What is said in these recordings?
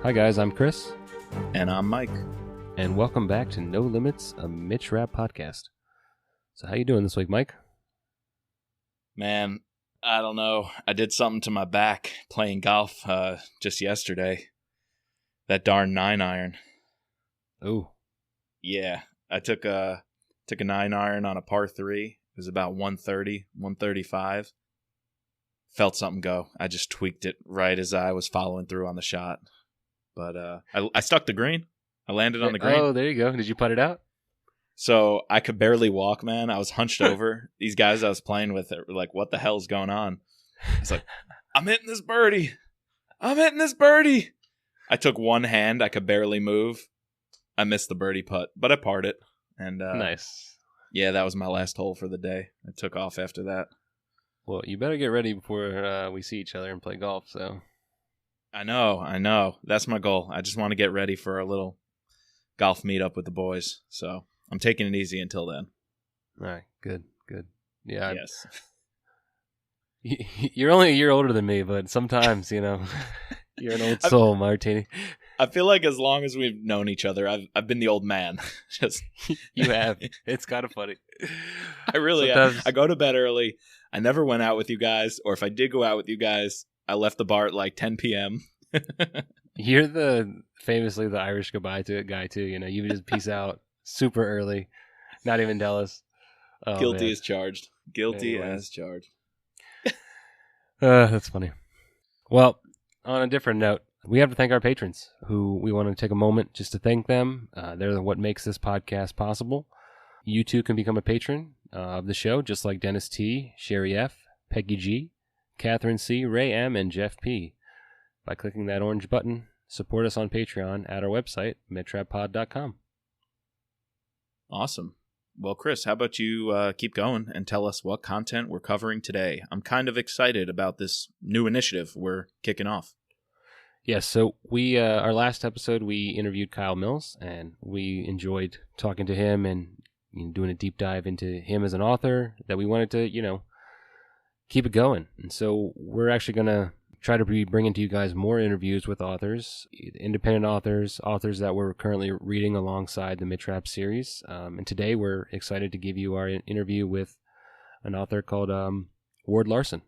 Hi guys, I'm Chris. And I'm Mike. And welcome back to No Limits, a Mitch Rapp podcast. So how you doing this week, Mike? Man, I don't know. I did something to my back playing golf just yesterday. That darn 9-iron. Oh. Yeah, I took a 9-iron on a par 3. It was about 130, 135. Felt something go. I just tweaked it right as I was following through on the shot. But I stuck the green. I landed on the green. Oh, there you go. Did you putt it out? So I could barely walk, man. I was hunched over. These guys I was playing with were like, what the hell's going on? I was like, I'm hitting this birdie. I'm hitting this birdie. I took one hand. I could barely move. I missed the birdie putt, but I parred it. And nice. Yeah, that was my last hole for the day. I took off after that. Well, you better get ready before we see each other and play golf, so... I know. That's my goal. I just want to get ready for a little golf meetup with the boys. So I'm taking it easy until then. All right, good. Yeah. Yes. You're only a year older than me, but sometimes, you're an old soul, Martini. I feel like as long as we've known each other, I've been the old man. Just You have. It's kind of funny. I really have. I go to bed early. I never went out with you guys, or if I did go out with you guys, I left the bar at like 10 p.m. You're famously the Irish goodbye to it guy too. You just peace out super early, not even tell us. Oh, Guilty man. as charged. Guilty as charged. That's funny. Well, on a different note, we have to thank our patrons, who we want to take a moment just to thank them. They're what makes this podcast possible. You too can become a patron of the show, just like Dennis T, Sherry F, Peggy G, Catherine C, Ray M, and Jeff P. By clicking that orange button, support us on Patreon at our website, mitrappod.com. Awesome. Well, Chris, how about you keep going and tell us what content we're covering today? I'm kind of excited about this new initiative we're kicking off. Yes, so we our last episode, we interviewed Kyle Mills, and we enjoyed talking to him and doing a deep dive into him as an author that we wanted to, keep it going. And so we're actually going to try to be bringing to you guys more interviews with authors, independent authors that we're currently reading alongside the Mitch Rapp series. And today we're excited to give you our interview with an author called Ward Larsen.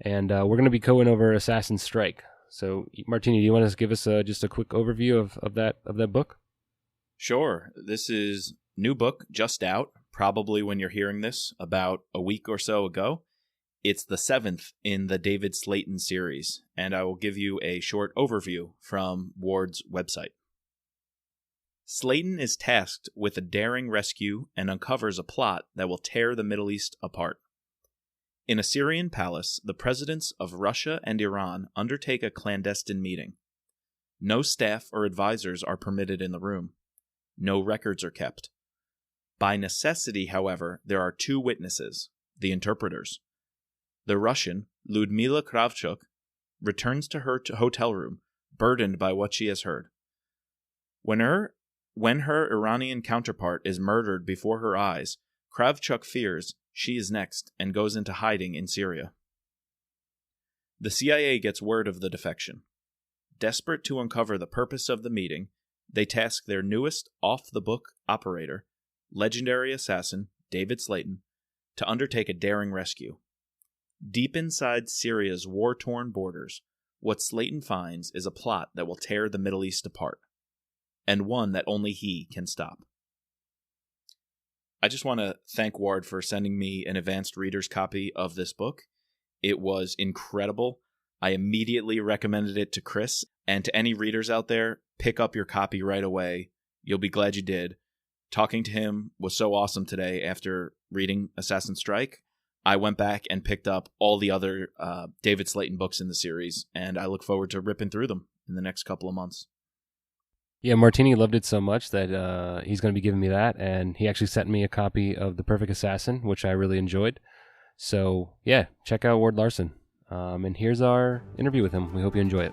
And we're going to be going over Assassin's Strike. So, Martini, do you want to give us just a quick overview of that book? Sure. This is new book, just out, probably when you're hearing this, about a week or so ago. It's the 7th in the David Slaton series, and I will give you a short overview from Ward's website. Slaton is tasked with a daring rescue and uncovers a plot that will tear the Middle East apart. In a Syrian palace, the presidents of Russia and Iran undertake a clandestine meeting. No staff or advisors are permitted in the room. No records are kept. By necessity, however, there are 2 witnesses, the interpreters. The Russian, Ludmila Kravchuk, returns to her hotel room, burdened by what she has heard. When her Iranian counterpart is murdered before her eyes, Kravchuk fears she is next and goes into hiding in Syria. The CIA gets word of the defection. Desperate to uncover the purpose of the meeting, they task their newest off-the-book operator, legendary assassin David Slaton, to undertake a daring rescue. Deep inside Syria's war-torn borders, what Slaton finds is a plot that will tear the Middle East apart, and one that only he can stop. I just want to thank Ward for sending me an advanced reader's copy of this book. It was incredible. I immediately recommended it to Chris, and to any readers out there, pick up your copy right away. You'll be glad you did. Talking to him was so awesome today after reading Assassin's Strike. I went back and picked up all the other David Slaton books in the series, and I look forward to ripping through them in the next couple of months. Yeah, Martini loved it so much that he's going to be giving me that, and he actually sent me a copy of The Perfect Assassin, which I really enjoyed. So, yeah, check out Ward Larsen. And here's our interview with him. We hope you enjoy it.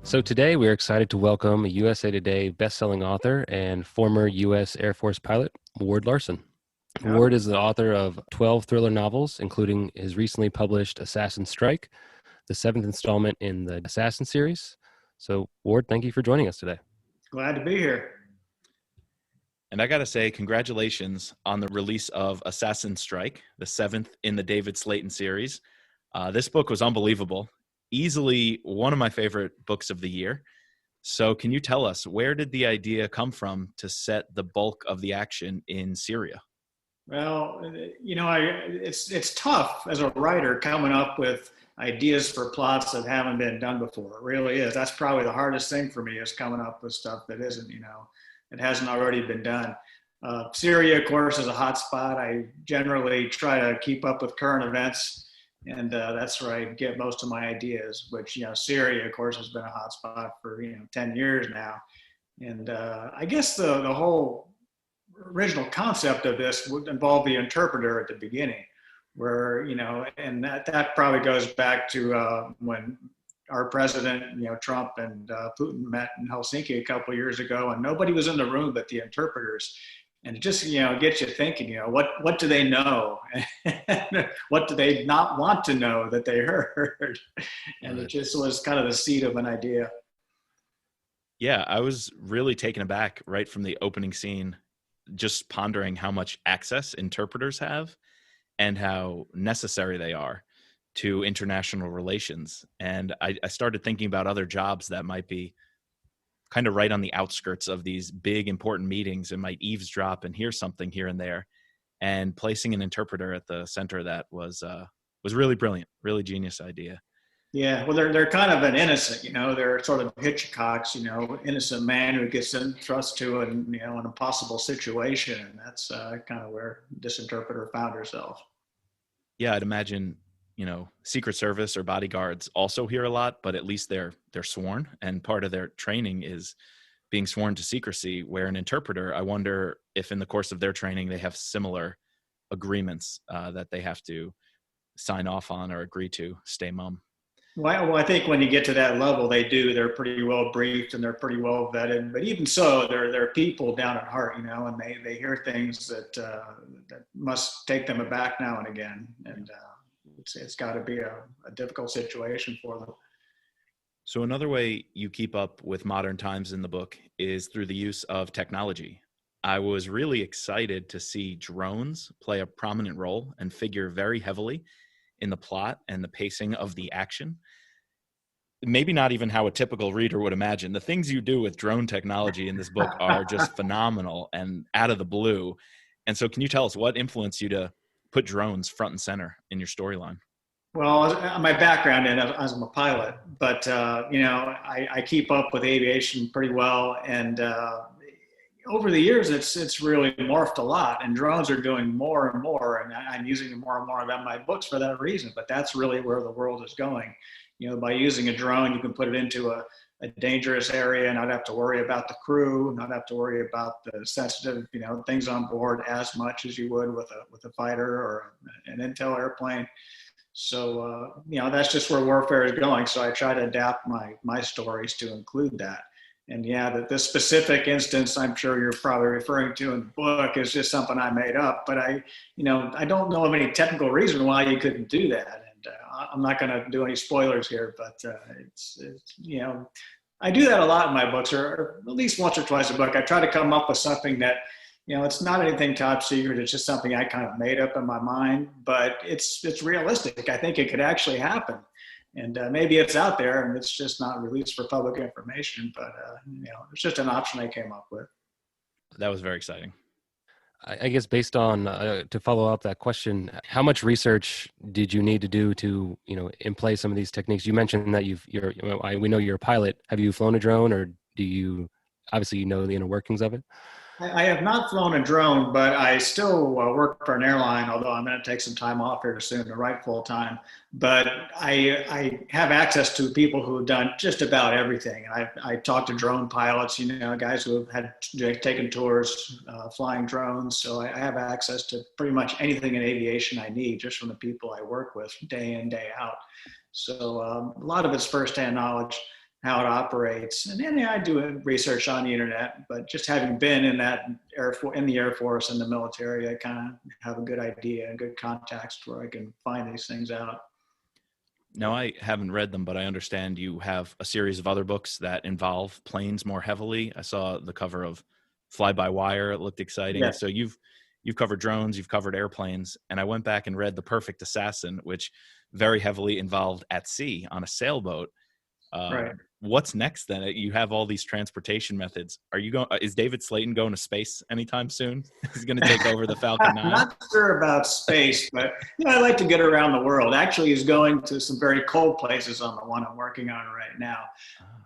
So today we're excited to welcome a USA Today bestselling author and former U.S. Air Force pilot, Ward Larsen. Ward is the author of 12 thriller novels, including his recently published Assassin's Strike, the 7th installment in the Assassin series. So, Ward, thank you for joining us today. Glad to be here. And I got to say, congratulations on the release of Assassin's Strike, the 7th in the David Slaton series. This book was unbelievable. Easily one of my favorite books of the year. So can you tell us, where did the idea come from to set the bulk of the action in Syria? Well, it's tough as a writer coming up with ideas for plots that haven't been done before. It really is. That's probably the hardest thing for me, is coming up with stuff that isn't, it hasn't already been done. Syria, of course, is a hot spot. I generally try to keep up with current events, and that's where I get most of my ideas, which, Syria, of course, has been a hot spot for, 10 years now. And I guess the whole original concept of this would involve the interpreter at the beginning, where, and that probably goes back to when our president, Trump and Putin met in Helsinki a couple of years ago, and nobody was in the room but the interpreters. And it just, gets you thinking, what do they know? What do they not want to know that they heard? And it just was kind of the seed of an idea. Yeah, I was really taken aback right from the opening scene, just pondering how much access interpreters have and how necessary they are to international relations. And I started thinking about other jobs that might be kind of right on the outskirts of these big important meetings and might eavesdrop and hear something here and there. And placing an interpreter at the center of that was really brilliant, really genius idea. Yeah, well, they're kind of an innocent, they're sort of Hitchcock's, innocent man who gets thrust to an impossible situation, and that's kind of where this interpreter found herself. Yeah, I'd imagine, Secret Service or bodyguards also hear a lot, but at least they're sworn, and part of their training is being sworn to secrecy. Where an interpreter, I wonder if in the course of their training they have similar agreements that they have to sign off on or agree to stay mum. Well, I think when you get to that level, they do. They're pretty well briefed and they're pretty well vetted. But even so, they're people down at heart, and they hear things that must take them aback now and again. And it's got to be a difficult situation for them. So another way you keep up with modern times in the book is through the use of technology. I was really excited to see drones play a prominent role and figure very heavily in the plot and the pacing of the action. Maybe not even how a typical reader would imagine. The things you do with drone technology in this book are just phenomenal and out of the blue. And so can you tell us what influenced you to put drones front and center in your storyline? Well, my background in, I'm a pilot, but I keep up with aviation pretty well, and over the years, it's really morphed a lot, and drones are doing more and more, and I'm using more and more of them in my books for that reason. But that's really where the world is going. By using a drone, you can put it into a dangerous area and not have to worry about the crew, not have to worry about the sensitive, things on board as much as you would with a fighter or an intel airplane. So, that's just where warfare is going. So I try to adapt my stories to include that. And this specific instance I'm sure you're probably referring to in the book is just something I made up, but I don't know of any technical reason why you couldn't do that. And I'm not going to do any spoilers here, but it's I do that a lot in my books, or at least once or twice a book. I try to come up with something that, it's not anything top secret. It's just something I kind of made up in my mind, but it's realistic. I think it could actually happen. And maybe it's out there and it's just not released for public information, but it's just an option I came up with. That was very exciting. I guess based on, to follow up that question, how much research did you need to do to, employ some of these techniques? You mentioned that we know you're a pilot. Have you flown a drone, or do you, obviously the inner workings of it? I have not flown a drone, but I still work for an airline, although I'm going to take some time off here soon to write full time. But I have access to people who have done just about everything. I talk to drone pilots, guys who have had taken tours flying drones. So I have access to pretty much anything in aviation I need just from the people I work with day in, day out. So a lot of it's firsthand knowledge. how it operates. And then I do research on the internet, but just having been in that in the Air Force and the military, I kind of have a good idea and good context where I can find these things out. Now, I haven't read them, but I understand you have a series of other books that involve planes more heavily. I saw the cover of Fly by Wire. It looked exciting. Yes. So you've covered drones, you've covered airplanes, and I went back and read The Perfect Assassin, which very heavily involved at sea on a sailboat. Right. What's next then? You have all these transportation methods. Are you going? Is David Slaton going to space anytime soon? He's going to take over the Falcon 9. I'm not sure about space, but I like to get around the world. Actually, he's going to some very cold places on the one I'm working on right now.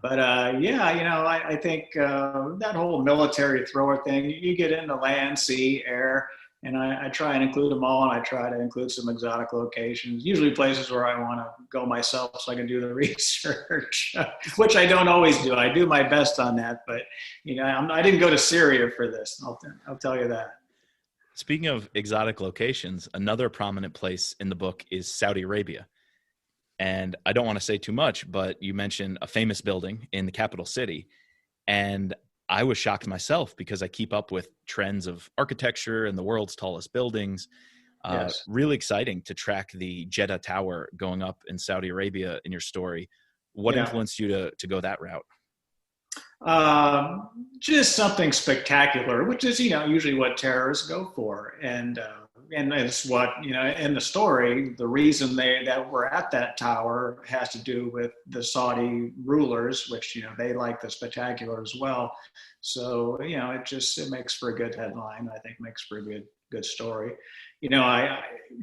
But I think that whole military thrower thing, you get into land, sea, air, and I try and include them all, and I try to include some exotic locations, usually places where I want to go myself so I can do the research, which I don't always do. I do my best on that, but I didn't go to Syria for this. I'll tell you that. Speaking of exotic locations, another prominent place in the book is Saudi Arabia. And I don't want to say too much, but you mentioned a famous building in the capital city. And I was shocked myself because I keep up with trends of architecture and the world's tallest buildings. Yes. Really exciting to track the Jeddah Tower going up in Saudi Arabia in your story. What influenced you to go that route? Just something spectacular, which is, usually what terrorists go for. And it's what, in the story, the reason that we're at that tower has to do with the Saudi rulers, which, they like the spectacular as well. So, it makes for a good headline. I think makes for a good story.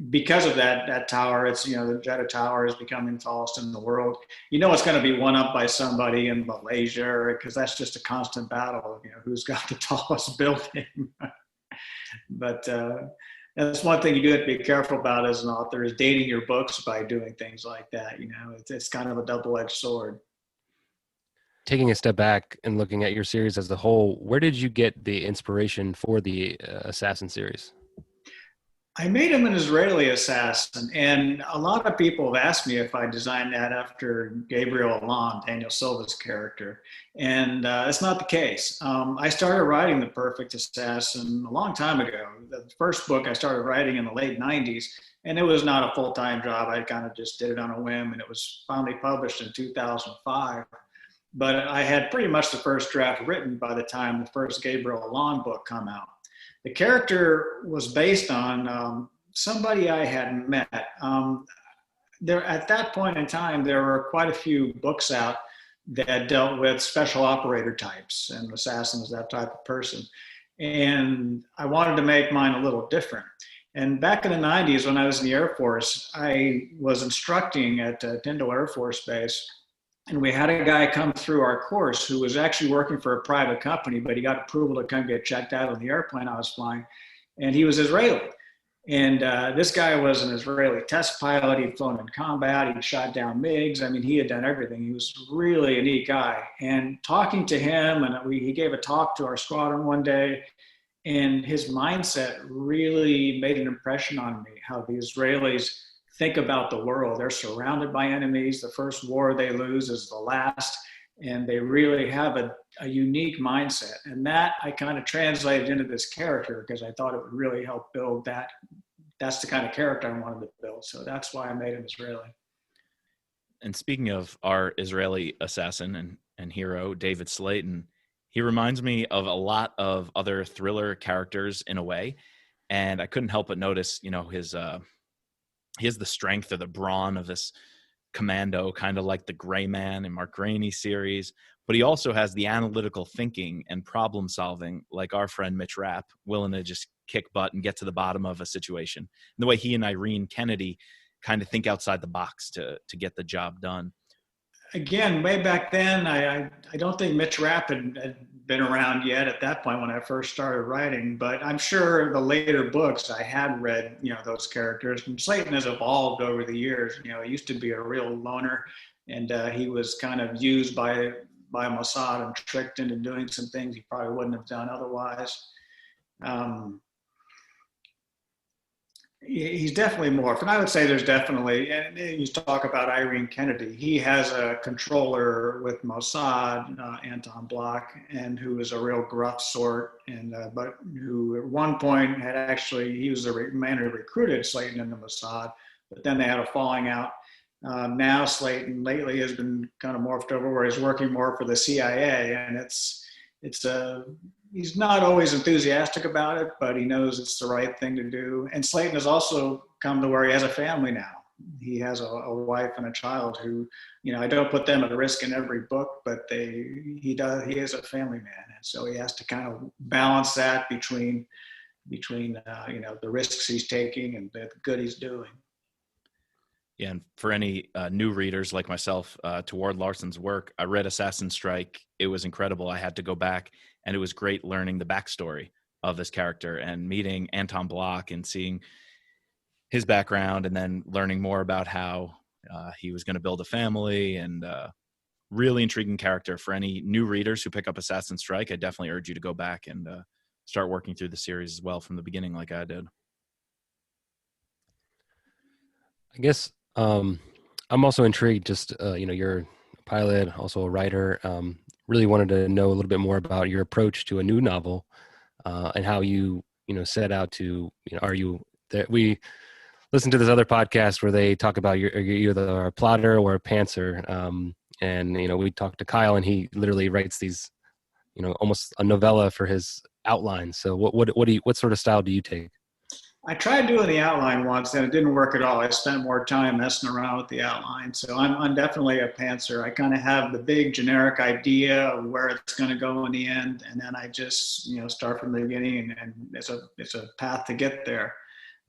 Because of that tower, it's, the Jeddah Tower is becoming tallest in the world. It's going to be one up by somebody in Malaysia, because that's just a constant battle, who's got the tallest building. But that's one thing you do have to be careful about as an author, is dating your books by doing things like that. It's kind of a double-edged sword. Taking a step back and looking at your series as a whole, where did you get the inspiration for the Assassin series? I made him an Israeli assassin, and a lot of people have asked me if I designed that after Gabriel Allon, Daniel Silva's character, and it's not the case. I started writing The Perfect Assassin a long time ago. The first book I started writing in the late 90s, and it was not a full-time job. I kind of just did it on a whim, and it was finally published in 2005. But I had pretty much the first draft written by the time the first Gabriel Allon book come out. The character was based on somebody I had met. At that point in time, there were quite a few books out that dealt with special operator types, and Assassin was that type of person. And I wanted to make mine a little different. And back in the 90s, when I was in the Air Force, I was instructing at Tyndall Air Force Base. And we had a guy come through our course who was actually working for a private company, but he got approval to come get checked out on the airplane I was flying. And he was Israeli. And this guy was an Israeli test pilot. He'd flown in combat. He'd shot down MiGs. I mean, he had done everything. He was really a neat guy. And talking to him, and he gave a talk to our squadron one day, and his mindset really made an impression on me, how the Israelis think about the world. They're surrounded by enemies. The first war they lose is the last, and they really have a unique mindset. And that I kind of translated into this character because I thought it would really help build that. That's the kind of character I wanted to build. So that's why I made him Israeli. And speaking of our Israeli assassin and hero, David Slaton, he reminds me of a lot of other thriller characters in a way. And I couldn't help but notice, he has the strength or the brawn of this commando, kind of like the Gray Man in Mark Greaney's series, but he also has the analytical thinking and problem solving, like our friend Mitch Rapp, willing to just kick butt and get to the bottom of a situation. And the way he and Irene Kennedy kind of think outside the box to get the job done. Again, way back then, I don't think Mitch Rapp had been around yet at that point when I first started writing, but I'm sure the later books I had read, those characters. And Slaton has evolved over the years. He used to be a real loner, and he was kind of used by Mossad and tricked into doing some things he probably wouldn't have done otherwise. He's definitely morphed. And I would say there's definitely, and you talk about Irene Kennedy, he has a controller with Mossad, Anton Bloch, and who is a real gruff sort, and but who at one point had actually, he was the man who recruited Slaton into Mossad, but then they had a falling out. Now Slaton lately has been kind of morphed over where he's working more for the CIA, and it's a he's not always enthusiastic about it, but he knows it's the right thing to do. And Slaton has also come to where he has a family now. He has a wife and a child who, I don't put them at risk in every book, but he is a family man. And so he has to kind of balance that between the risks he's taking and the good he's doing. Yeah, and for any new readers like myself to Ward Larsen's work, I read Assassin's Strike. It was incredible. I had to go back, and it was great learning the backstory of this character and meeting Anton Bloch and seeing his background, and then learning more about how he was going to build a family, and really intriguing character. For any new readers who pick up Assassin's Strike, I definitely urge you to go back and start working through the series as well from the beginning like I did. I guess I'm also intrigued. Just you're a pilot, also a writer. Really wanted to know a little bit more about your approach to a new novel, and how you set out to. Are you that we listen to this other podcast where they talk about you're either a plotter or a pantser, and we talked to Kyle, and he literally writes these, almost a novella for his outlines. So what sort of style do you take? I tried doing the outline once and it didn't work at all. I spent more time messing around with the outline. So I'm definitely a pantser. I kind of have the big generic idea of where it's going to go in the end. And then I just, start from the beginning, and it's a path to get there.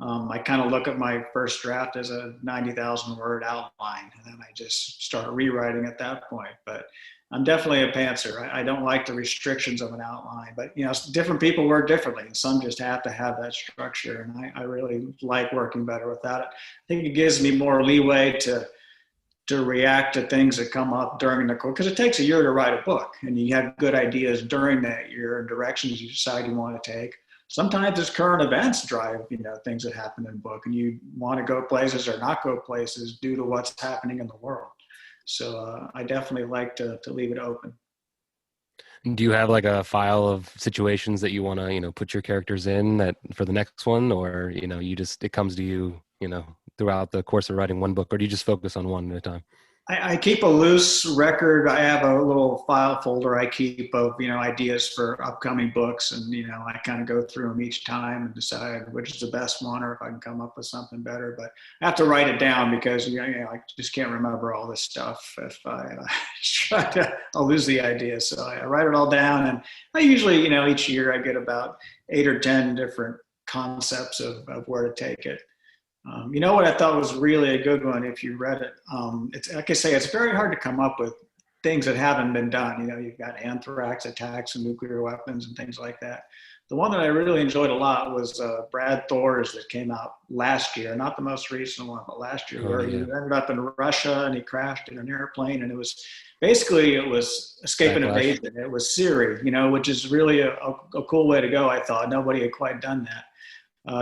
I kind of look at my first draft as a 90,000 word outline, and then I just start rewriting at that point. But I'm definitely a pantser. I don't like the restrictions of an outline, but different people work differently, and some just have to have that structure. And I really like working better without it. I think it gives me more leeway to react to things that come up during the course, because it takes a year to write a book, and you have good ideas during that year and directions you decide you want to take. Sometimes it's current events drive, things that happen in a book, and you want to go places or not go places due to what's happening in the world. So I definitely like to leave it open. Do you have like a file of situations that you want to, put your characters in that for the next one, or, it comes to you, throughout the course of writing one book, or do you just focus on one at a time? I keep a loose record. I have a little file folder I keep of, ideas for upcoming books. And, I kind of go through them each time and decide which is the best one, or if I can come up with something better. But I have to write it down because, I just can't remember all this stuff. If I try to, I'll lose the idea. So I write it all down. And I usually, each year I get about 8 or 10 different concepts of where to take it. What I thought was really a good one, if you read it, it's like I say, it's very hard to come up with things that haven't been done. You've got anthrax attacks and nuclear weapons and things like that. The one that I really enjoyed a lot was Brad Thor's that came out last year, not the most recent one, but last year, where he ended up in Russia and he crashed in an airplane, and it was escape and evasion. It was Siri, which is really a cool way to go. I thought nobody had quite done that.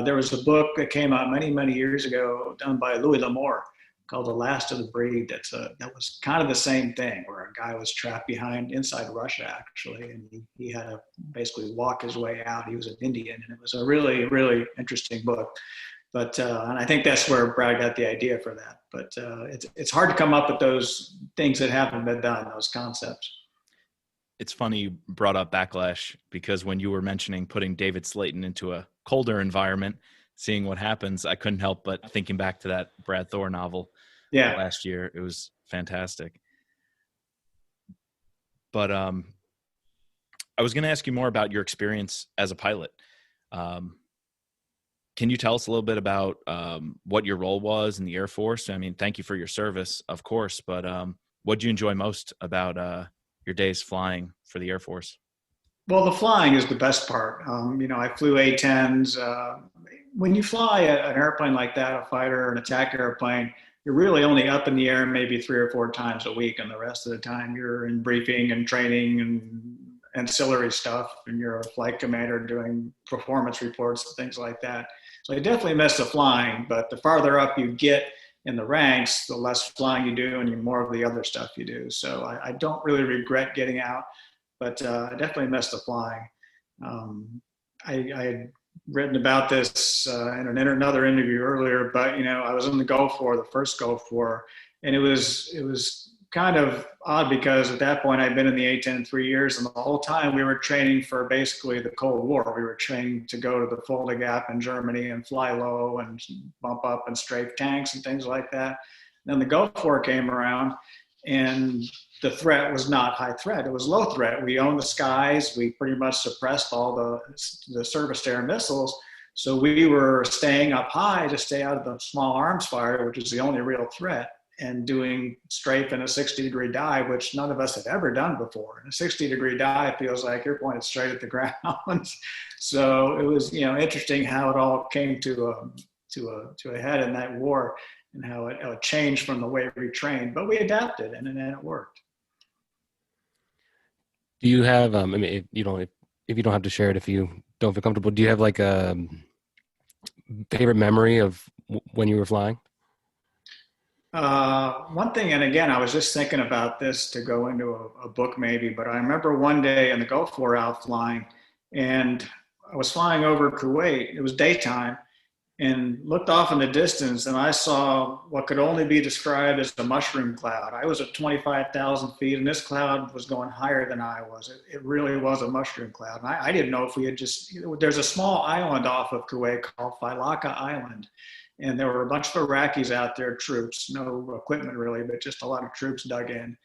There was a book that came out many, many years ago done by Louis L'Amour called The Last of the Breed. That was kind of the same thing, where a guy was trapped inside Russia, actually, and he had to basically walk his way out. He was an Indian, and it was a really, really interesting book. But and I think that's where Brad got the idea for that. But it's hard to come up with those things that haven't been done, those concepts. It's funny you brought up Backlash, because when you were mentioning putting David Slaton into a colder environment, seeing what happens, I couldn't help but thinking back to that Brad Thor novel last year. It was fantastic. But I was going to ask you more about your experience as a pilot. Can you tell us a little bit about what your role was in the Air Force? I mean, thank you for your service, of course, but what did you enjoy most about your days flying for the Air Force? Well, the flying is the best part. I flew A-10s. When you fly an airplane like that, a fighter or an attack airplane, you're really only up in the air maybe 3 or 4 times a week, and the rest of the time you're in briefing and training and ancillary stuff, and you're a flight commander doing performance reports and things like that. So I definitely miss the flying, but the farther up you get in the ranks, the less flying you do and the more of the other stuff you do. So I don't really regret getting out, but I definitely miss the flying. I had written about this in another interview earlier, but I was in the Gulf War, the first Gulf War, and it was kind of odd because at that point I'd been in the A-10 3 years, and the whole time we were training for basically the Cold War. We were training to go to the Fulda Gap in Germany and fly low and bump up and strafe tanks and things like that. Then the Gulf War came around, and the threat was not high threat. It was low threat. We owned the skies. We pretty much suppressed all the surface air missiles. So we were staying up high to stay out of the small arms fire, which is the only real threat, and doing strafe in a 60-degree dive, which none of us had ever done before. And a 60-degree dive feels like you're pointed straight at the ground. So it was, interesting how it all came to a head in that war, and how it changed from the way we trained. But we adapted, and then it worked. Do you have, if you don't have to share it, if you don't feel comfortable, do you have like a favorite memory of when you were flying? One thing, and again, I was just thinking about this to go into a book maybe, but I remember one day in the Gulf War out flying, and I was flying over Kuwait. It was daytime, and looked off in the distance, and I saw what could only be described as a mushroom cloud. I was at 25,000 feet, and this cloud was going higher than I was. It really was a mushroom cloud. And I didn't know if we had there's a small island off of Kuwait called Failaka Island. And there were a bunch of Iraqis out there, troops, no equipment really, but just a lot of troops dug in.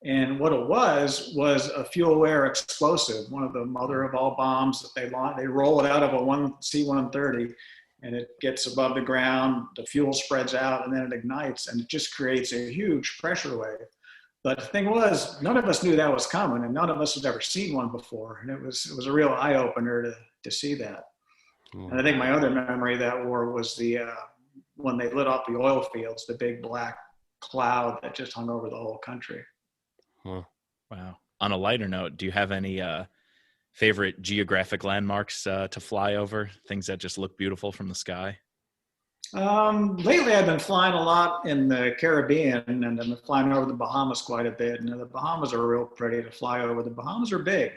And what it was a fuel-air explosive, one of the mother of all bombs that they roll it out of a C-130, and it gets above the ground, the fuel spreads out, and then it ignites, and it just creates a huge pressure wave. But the thing was, none of us knew that was coming, and none of us had ever seen one before. And it was a real eye-opener to see that. And I think my other memory of that war was when they lit off the oil fields, the big black cloud that just hung over the whole country. Wow. On a lighter note, do you have any favorite geographic landmarks to fly over, things that just look beautiful from the sky? Lately I've been flying a lot in the Caribbean, and I've been flying over the Bahamas quite a bit. And the Bahamas are real pretty to fly over. The Bahamas are big.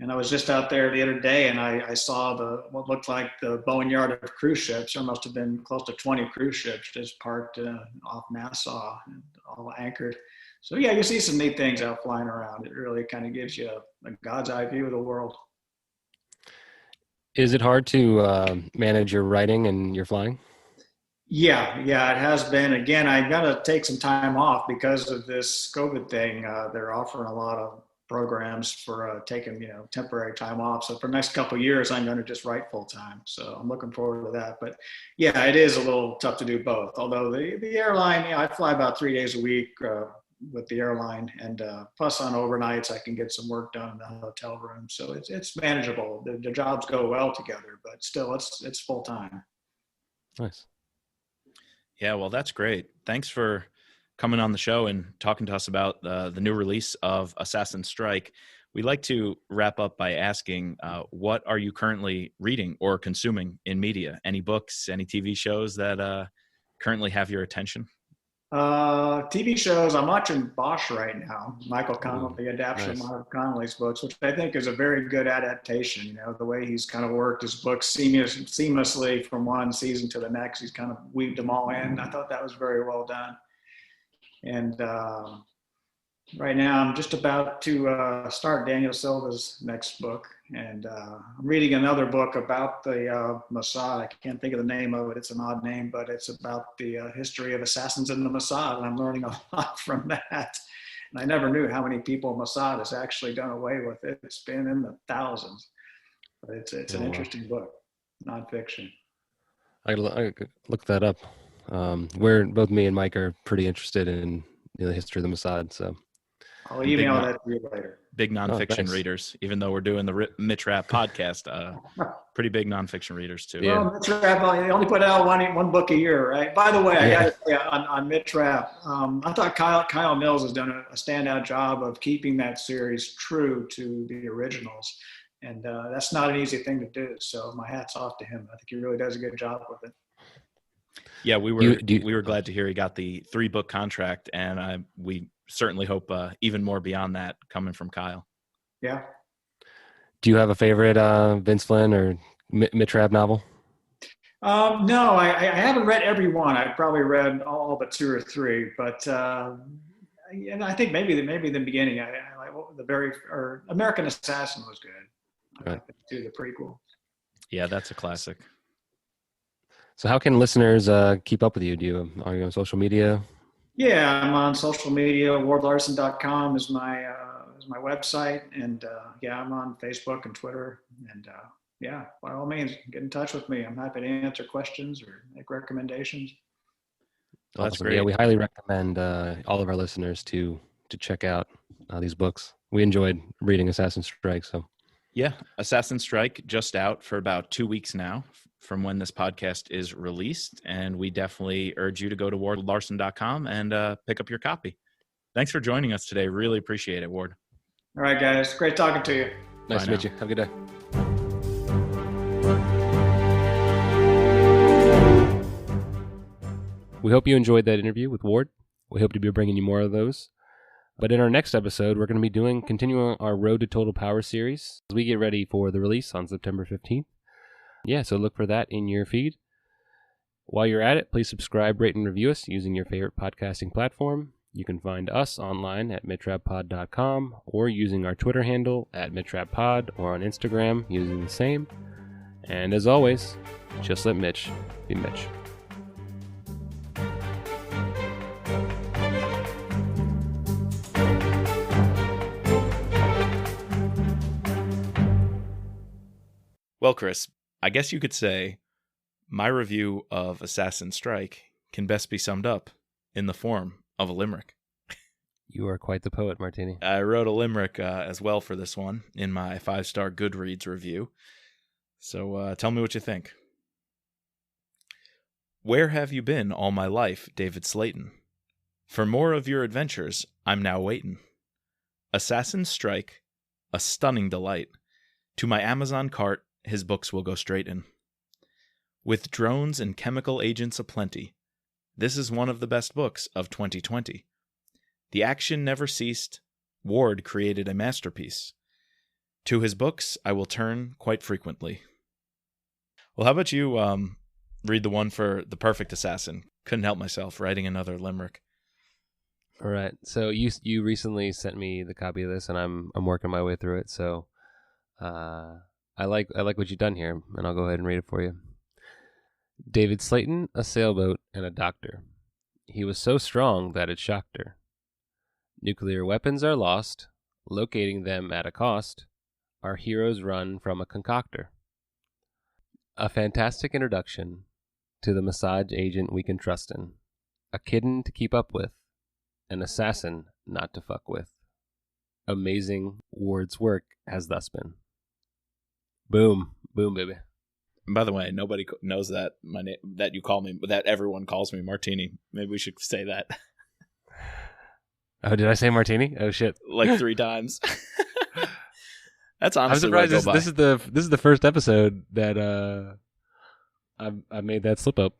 And I was just out there the other day, and I saw what looked like the boneyard of cruise ships. There must have been close to 20 cruise ships just parked off Nassau and all anchored. So yeah, you see some neat things out flying around. It really kind of gives you a God's eye view of the world. Is it hard to manage your writing and your flying? Yeah, it has been. Again, I got to take some time off because of this COVID thing. They're offering a lot of programs for taking temporary time off. So for the next couple of years, I'm going to just write full time. So I'm looking forward to that. But yeah, it is a little tough to do both. Although the airline, I fly about 3 days a week with the airline, and plus on overnights I can get some work done in the hotel room. So it's manageable. The jobs go well together, but still it's full time. Nice. Yeah, well, that's great. Thanks for coming on the show and talking to us about the new release of Assassin's Strike. We like to wrap up by asking, what are you currently reading or consuming in media? Any books, any TV shows that currently have your attention? TV shows, I'm watching Bosch right now, Michael Connelly, the adaptation nice. of Michael Connelly's books, which I think is a very good adaptation. The way he's kind of worked his books seamlessly from one season to the next. He's kind of weaved them all in. I thought that was very well done. And right now I'm just about to start Daniel Silva's next book. And I'm reading another book about the Mossad. I can't think of the name of it. It's an odd name, but it's about the history of assassins in the Mossad. And I'm learning a lot from that. And I never knew how many people Mossad has actually done away with. It's been in the thousands. But it's an interesting book, nonfiction. I looked that up. We're both me and Mike are pretty interested in the history of the Mossad. So I'll email that to you later. Big nonfiction nice. readers, even though we're doing the Mitch Rapp podcast, pretty big nonfiction readers too. Yeah. Well, Mitch Rapp, they only put out one book a year, right? By the way, I got to say on Mitch Rapp, I thought Kyle Mills has done a standout job of keeping that series true to the originals. And that's not an easy thing to do. So my hat's off to him. I think he really does a good job with it. Yeah, we were glad to hear he got the 3-book contract, and we certainly hope even more beyond that coming from Kyle. Yeah. Do you have a favorite Vince Flynn or Mitch Rapp novel? No, I haven't read every one. I've probably read all but 2 or 3, but and I think maybe the beginning. I like or American Assassin was good. I like the prequel. Yeah, that's a classic. So how can listeners keep up with you? Are you on social media? Yeah, I'm on social media. WardLarsen.com is my website, and I'm on Facebook and Twitter, and by all means, get in touch with me. I'm happy to answer questions or make recommendations. Well, that's awesome. great. Yeah, we highly recommend all of our listeners to check out these books. We enjoyed reading Assassin's Strike. So yeah, Assassin's Strike just out for about 2 weeks now from when this podcast is released, and we definitely urge you to go to wardlarsen.com and pick up your copy. Thanks for joining us today. Really appreciate it, Ward. All right, guys. Great talking to you. Nice to meet you. Have a good day. We hope you enjoyed that interview with Ward. We hope to be bringing you more of those. But in our next episode, we're going to be continuing our Road to Total Power series as we get ready for the release on September 15th. Yeah, so look for that in your feed. While you're at it, please subscribe, rate, and review us using your favorite podcasting platform. You can find us online at mitrappod.com or using our Twitter handle at mitrappod or on Instagram using the same. And as always, just let Mitch be Mitch. Well, Chris, I guess you could say my review of Assassin's Strike can best be summed up in the form of a limerick. You are quite the poet, Martini. I wrote a limerick as well for this one in my 5-star Goodreads review. So tell me what you think. Where have you been all my life, David Slaton? For more of your adventures, I'm now waiting. Assassin's Strike, a stunning delight. To my Amazon cart, his books will go straight in. With drones and chemical agents aplenty, this is one of the best books of 2020. The action never ceased. Ward created a masterpiece. To his books I will turn quite frequently. Well, how about you read the one for The Perfect Assassin? Couldn't help myself writing another limerick. All right. So you recently sent me the copy of this, and I'm working my way through it. So I like what you've done here, and I'll go ahead and read it for you. David Slaton, a sailboat, and a doctor. He was so strong that it shocked her. Nuclear weapons are lost. Locating them at a cost. Our heroes run from a concoctor. A fantastic introduction to the massage agent we can trust in. A kitten to keep up with. An assassin not to fuck with. Amazing Ward's work has thus been. Boom. Boom, baby. And by the way, nobody knows that my name, that you call me, that everyone calls me Martini. Maybe we should say that. Oh, did I say Martini? Oh shit! Like 3 times. That's honestly. I'm surprised this is the first episode that I made that slip up.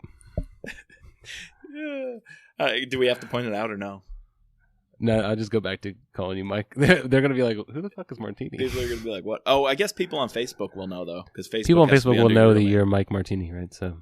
Do we have to point it out or no? No, I'll just go back to calling you Mike. They're gonna be like, "Who the fuck is Martini?" People are gonna be like, "What?" Oh, I guess people on Facebook will know though, because people on Facebook will know that you're Mike Martini, right? So